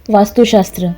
वास्तुशास्त्र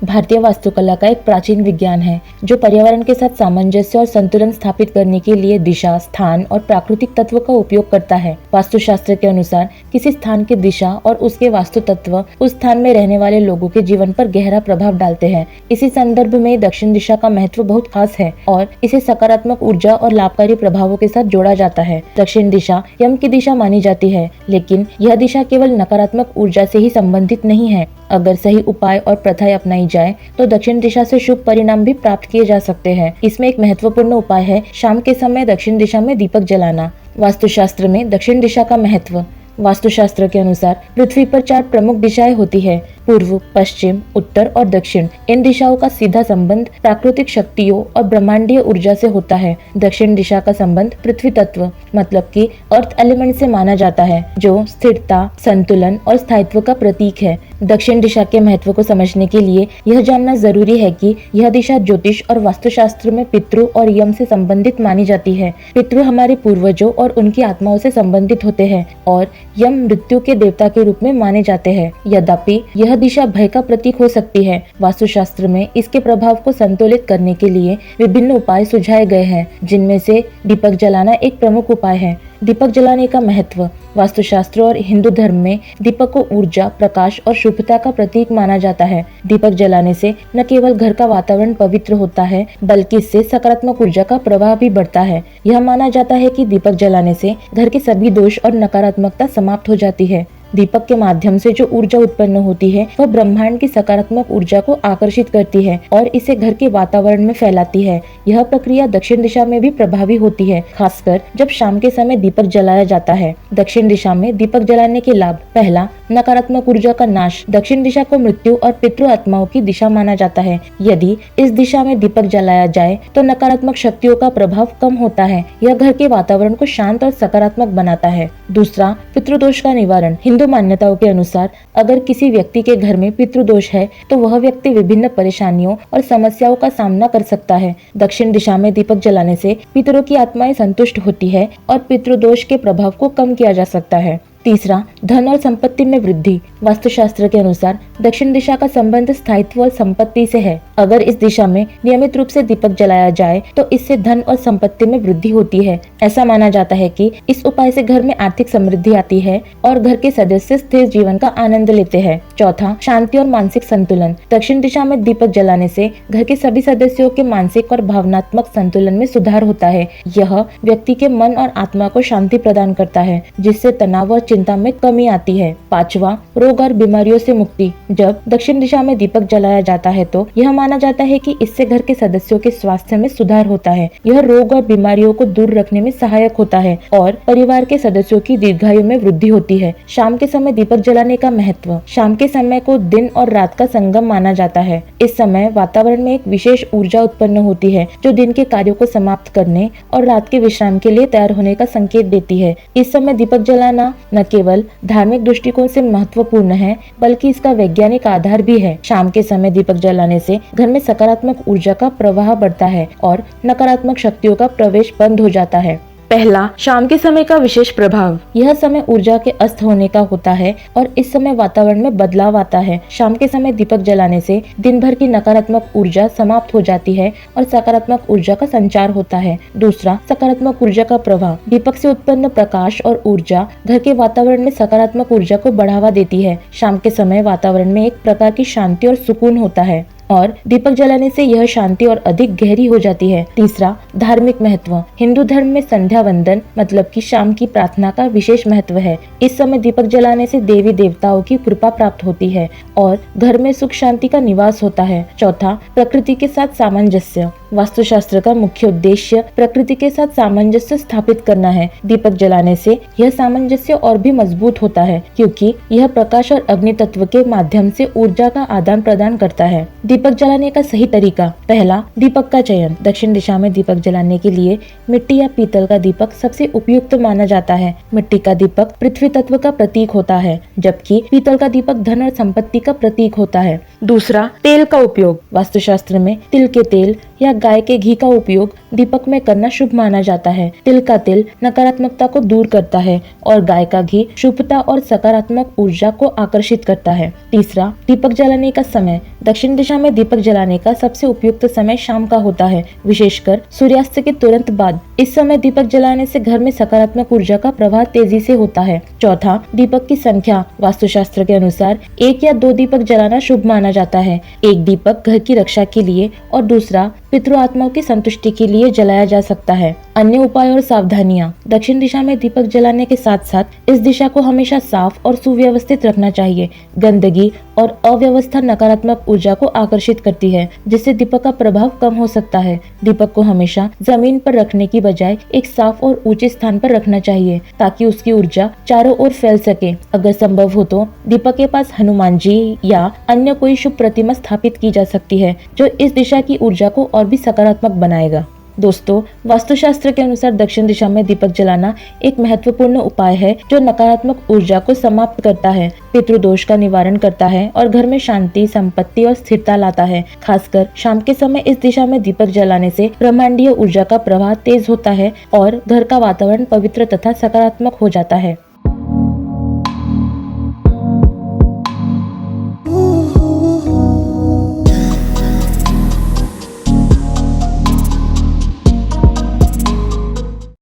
भारतीय वास्तुकला का एक प्राचीन विज्ञान है जो पर्यावरण के साथ सामंजस्य और संतुलन स्थापित करने के लिए दिशा, स्थान और प्राकृतिक तत्व का उपयोग करता है। वास्तुशास्त्र के अनुसार किसी स्थान की दिशा और उसके वास्तु तत्व उस स्थान में रहने वाले लोगों के जीवन पर गहरा प्रभाव डालते हैं। इसी संदर्भ में दक्षिण दिशा का महत्व बहुत खास है और इसे सकारात्मक ऊर्जा और लाभकारी प्रभावों के साथ जोड़ा जाता है। दक्षिण दिशा यम की दिशा मानी जाती है, लेकिन यह दिशा केवल नकारात्मक ऊर्जा से ही संबंधित नहीं है। अगर सही उपाय और प्रथाएं अपनाई जाए तो दक्षिण दिशा से शुभ परिणाम भी प्राप्त किए जा सकते हैं। इसमें एक महत्वपूर्ण उपाय है शाम के समय दक्षिण दिशा में दीपक जलाना। वास्तुशास्त्र में दक्षिण दिशा का महत्व। वास्तुशास्त्र के अनुसार पृथ्वी पर 4 प्रमुख दिशाएं होती है: पूर्व, पश्चिम, उत्तर और दक्षिण। इन दिशाओं का सीधा संबंध प्राकृतिक शक्तियों और ब्रह्मांडीय ऊर्जा से होता है। दक्षिण दिशा का संबंध पृथ्वी तत्व मतलब कि अर्थ एलिमेंट से माना जाता है, जो स्थिरता, संतुलन और स्थायित्व का प्रतीक है। दक्षिण दिशा के महत्व को समझने के लिए यह जानना जरूरी है कि यह दिशा ज्योतिष और वास्तुशास्त्र में पितृ और यम से संबंधित मानी जाती है। पितृ हमारे पूर्वजों और उनकी आत्माओं से संबंधित होते हैं और यम मृत्यु के देवता के रूप में माने जाते हैं। यद्यपि यह दिशा भय का प्रतीक हो सकती है। वास्तुशास्त्र में इसके प्रभाव को संतुलित करने के लिए विभिन्न उपाय सुझाए गए हैं, जिनमें से दीपक जलाना एक प्रमुख उपाय है। दीपक जलाने का महत्व। वास्तुशास्त्र और हिंदू धर्म में दीपक को ऊर्जा, प्रकाश और शुभता का प्रतीक माना जाता है। दीपक जलाने से न केवल घर का वातावरण पवित्र होता है, बल्कि इससे सकारात्मक ऊर्जा का प्रवाह भी बढ़ता है। यह माना जाता है कि दीपक जलाने से घर के सभी दोष और नकारात्मकता समाप्त हो जाती है। दीपक के माध्यम से जो ऊर्जा उत्पन्न होती है वह ब्रह्मांड की सकारात्मक ऊर्जा को आकर्षित करती है और इसे घर के वातावरण में फैलाती है। यह प्रक्रिया दक्षिण दिशा में भी प्रभावी होती है, खासकर जब शाम के समय दीपक जलाया जाता है। दक्षिण दिशा में दीपक जलाने के लाभ। पहला, नकारात्मक ऊर्जा का नाश। दक्षिण दिशा को मृत्यु और पितृ आत्माओं की दिशा माना जाता है। यदि इस दिशा में दीपक जलाया जाए तो नकारात्मक शक्तियों का प्रभाव कम होता है। यह घर के वातावरण को शांत और सकारात्मक बनाता है। दूसरा, पितृदोष का निवारण। हिंदू मान्यताओं के अनुसार अगर किसी व्यक्ति के घर में पितृदोष है तो वह व्यक्ति विभिन्न परेशानियों और समस्याओं का सामना कर सकता है। दक्षिण दिशा में दीपक जलाने से पितरों की आत्माएं संतुष्ट होती है और पितृदोष के प्रभाव को कम किया जा सकता है। तीसरा, धन और संपत्ति में वृद्धि। वास्तुशास्त्र के अनुसार दक्षिण दिशा का संबंध स्थायित्व और संपत्ति से है। अगर इस दिशा में नियमित रूप से दीपक जलाया जाए तो इससे धन और संपत्ति में वृद्धि होती है। ऐसा माना जाता है कि इस उपाय से घर में आर्थिक समृद्धि आती है और घर के सदस्य स्थिर जीवन का आनंद लेते हैं। चौथा, शांति और मानसिक संतुलन। दक्षिण दिशा में दीपक जलाने से घर के सभी सदस्यों के मानसिक और भावनात्मक संतुलन में सुधार होता है। यह व्यक्ति के मन और आत्मा को शांति प्रदान करता है, जिससे तनाव और चिंता में कमी आती है। पांचवा, रोग और बीमारियों से मुक्ति। जब दक्षिण दिशा में दीपक जलाया जाता है तो यह माना जाता है कि इससे घर के सदस्यों के स्वास्थ्य में सुधार होता है। यह रोग और बीमारियों को दूर रखने में सहायक होता है और परिवार के सदस्यों की दीर्घायु में वृद्धि होती है। शाम के समय दीपक जलाने का महत्व। शाम के समय को दिन और रात का संगम माना जाता है। इस समय वातावरण में एक विशेष ऊर्जा उत्पन्न होती है जो दिन के कार्यों को समाप्त करने और रात के विश्राम के लिए तैयार होने का संकेत देती है। इस समय दीपक जलाना न केवल धार्मिक दृष्टिकोण से महत्वपूर्ण है, बल्कि इसका वैज्ञानिक आधार भी है। शाम के समय दीपक जलाने से घर में सकारात्मक ऊर्जा का प्रवाह बढ़ता है और नकारात्मक शक्तियों का प्रवेश बंद हो जाता है। पहला, शाम के समय का विशेष प्रभाव। यह समय ऊर्जा के अस्त होने का होता है और इस समय वातावरण में बदलाव आता है। शाम के समय दीपक जलाने से दिन भर की नकारात्मक ऊर्जा समाप्त हो जाती है और सकारात्मक ऊर्जा का संचार होता है। दूसरा, सकारात्मक ऊर्जा का प्रभाव। दीपक से उत्पन्न प्रकाश और ऊर्जा घर के वातावरण में सकारात्मक ऊर्जा को बढ़ावा देती है। शाम के समय वातावरण में एक प्रकार की शांति और सुकून होता है और दीपक जलाने से यह शांति और अधिक गहरी हो जाती है। तीसरा, धार्मिक महत्व। हिंदू धर्म में संध्या वंदन मतलब कि शाम की प्रार्थना का विशेष महत्व है। इस समय दीपक जलाने से देवी देवताओं की कृपा प्राप्त होती है और घर में सुख शांति का निवास होता है। चौथा, प्रकृति के साथ सामंजस्य। वास्तुशास्त्र का मुख्य उद्देश्य प्रकृति के साथ सामंजस्य स्थापित करना है। दीपक जलाने से यह सामंजस्य और भी मजबूत होता है, क्योंकि यह प्रकाश और अग्नि तत्व के माध्यम से ऊर्जा का आदान प्रदान करता है। दीपक जलाने का सही तरीका। पहला, दीपक का चयन। दक्षिण दिशा में दीपक जलाने के लिए मिट्टी या पीतल का दीपक सबसे उपयुक्त माना जाता है। मिट्टी का दीपक पृथ्वी तत्व का प्रतीक होता है, जबकि पीतल का दीपक धन और संपत्ति का प्रतीक होता है। दूसरा, तेल का उपयोग। वास्तुशास्त्र में तिल के तेल या गाय के घी का उपयोग दीपक में करना शुभ माना जाता है। तिल का तेल नकारात्मकता को दूर करता है और गाय का घी शुभता और सकारात्मक ऊर्जा को आकर्षित करता है। तीसरा, दीपक जलाने का समय। दक्षिण दिशा में दीपक जलाने का सबसे उपयुक्त समय शाम का होता है, विशेषकर सूर्यास्त के तुरंत बाद। इस समय दीपक जलाने से घर में सकारात्मक ऊर्जा का प्रवाह तेजी से होता है। चौथा, दीपक की संख्या। वास्तुशास्त्र के अनुसार 1 या 2 दीपक जलाना शुभ माना जाता है। एक दीपक घर की रक्षा के लिए और दूसरा पितृ आत्माओं की संतुष्टि के लिए जलाया जा सकता है। अन्य उपाय और सावधानियां। दक्षिण दिशा में दीपक जलाने के साथ साथ इस दिशा को हमेशा साफ और सुव्यवस्थित रखना चाहिए। गंदगी और अव्यवस्था नकारात्मक ऊर्जा को आकर्षित करती है, जिससे दीपक का प्रभाव कम हो सकता है। दीपक को हमेशा जमीन पर रखने की बजाय एक साफ और ऊंचे स्थान पर रखना चाहिए, ताकि उसकी ऊर्जा चारों ओर फैल सके। अगर संभव हो तो दीपक के पास हनुमान जी या अन्य कोई शुभ प्रतिमा स्थापित की जा सकती है, जो इस दिशा की ऊर्जा को और भी सकारात्मक बनाएगा। दोस्तों, वास्तुशास्त्र के अनुसार दक्षिण दिशा में दीपक जलाना एक महत्वपूर्ण उपाय है, जो नकारात्मक ऊर्जा को समाप्त करता है, पितृदोष का निवारण करता है और घर में शांति, संपत्ति और स्थिरता लाता है। खासकर शाम के समय इस दिशा में दीपक जलाने से ब्रह्मांडीय ऊर्जा का प्रवाह तेज होता है और घर का वातावरण पवित्र तथा सकारात्मक हो जाता है।